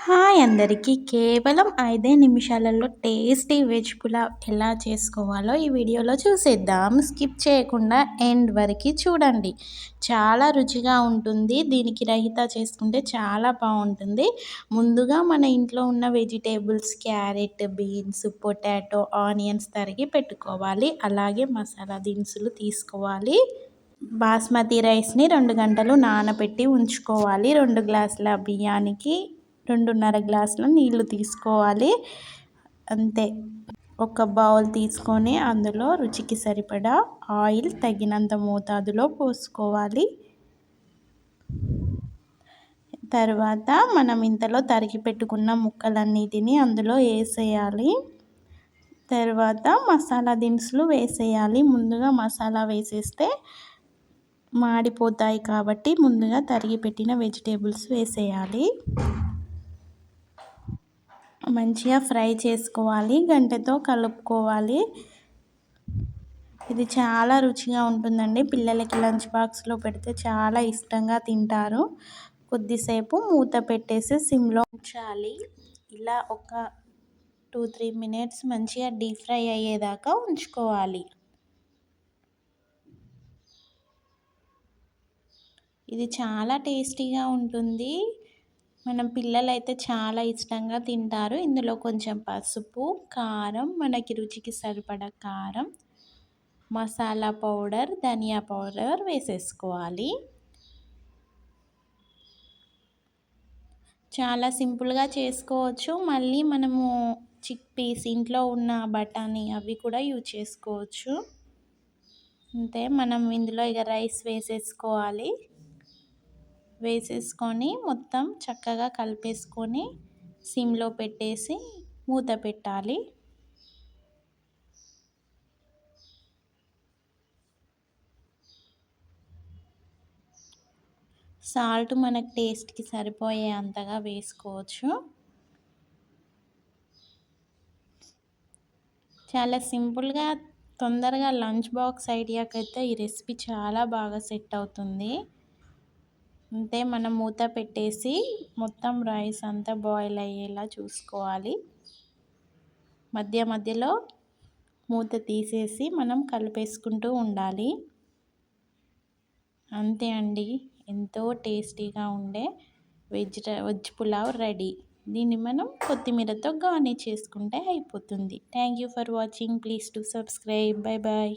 Hi అందరికీ కేవలం 5 నిమిషాలలో టేస్టీ వెజ్ పులావ్ ఎలా చేసుకోవాలో ఈ వీడియోలో చూసేద్దాం. స్కిప్ చేయకుండా ఎండ్ వరకు చూడండి. చాలా రుచిగా ఉంటుంది. దీనికి రైతా చేసుకుంటే చాలా బాగుంటుంది. ముందుగా మన ఇంట్లో ఉన్న vegetables carrot, beans, potato, onions తరిగి పెట్టుకోవాలి. అలాగే మసాలా దినుసులు తీసుకోవాలి. బాస్మతి రైస్ని 2 గంటలు నానబెట్టి ఉంచుకోవాలి. 2 గ్లాసుల బియ్యానికి 2.5 గ్లాసుల నీళ్లు తీసుకోవాలి. అంతే. ఒక బౌల్ తీసుకొని అందులో రుచికి సరిపడా ఆయిల్ తగినంత మోతాదులో పోసుకోవాలి. తర్వాత మనం ఇంతలో తరిగి పెట్టుకున్న ముక్కలన్నిటిని అందులో వేసేయాలి. తర్వాత మసాలా దినుసులు వేసేయాలి. ముందుగా మసాలా వేసేస్తే మాడిపోతాయి కాబట్టి ముందుగా తరిగి పెట్టిన వెజిటేబుల్స్ వేసేయాలి. మంచిగా ఫ్రై చేసుకోవాలి. గంటెతో కలుపుకోవాలి. ఇది చాలా రుచిగా ఉంటుందండి. పిల్లలకి లంచ్ బాక్స్లో పెడితే చాలా ఇష్టంగా తింటారు. కొద్దిసేపు మూత పెట్టేసి సిమ్లో ఉంచాలి. ఇలా ఒక 2-3 మినిట్స్ మంచిగా డీప్ ఫ్రై అయ్యేదాకా ఉంచుకోవాలి. ఇది చాలా టేస్టీగా ఉంటుంది. మనం పిల్లలైతే చాలా ఇష్టంగా తింటారు. ఇందులో కొంచెం పసుపు, కారం, మనకి రుచికి సరిపడా కారం, మసాలా పౌడర్, ధనియా పౌడర్ వేసేసుకోవాలి. చాలా సింపుల్గా చేసుకోవచ్చు. మళ్ళీ మనము చిక్ పీస్, ఇంట్లో ఉన్న బఠానీ అవి కూడా యూజ్ చేసుకోవచ్చు. అంతే. మనం ఇందులో ఇక రైస్ వేసేసుకోవాలి. వేసేసుకొని మొత్తం చక్కగా కలిపేసుకొని సిమ్లో పెట్టేసి మూత పెట్టాలి. సాల్ట్ మనకు టేస్ట్కి సరిపోయే అంతగా వేసుకోవచ్చు. చాలా సింపుల్గా తొందరగా లంచ్ బాక్స్ ఐడియాకైతే ఈ రెసిపీ చాలా బాగా సెట్ అవుతుంది. అంతే. మనం మూత పెట్టేసి మొత్తం రైస్ అంతా బాయిల్ అయ్యేలా చూసుకోవాలి. మధ్య మధ్యలో మూత తీసేసి మనం కలిపేసుకుంటూ ఉండాలి. అంతే అండి. ఎంతో టేస్టీగా ఉండే వెజ్ పులావ్ రెడీ. దీన్ని మనం కొత్తిమీరతో గార్నిష్ చేసుకుంటే అయిపోతుంది. Thank you for watching. Please to subscribe. Bye bye.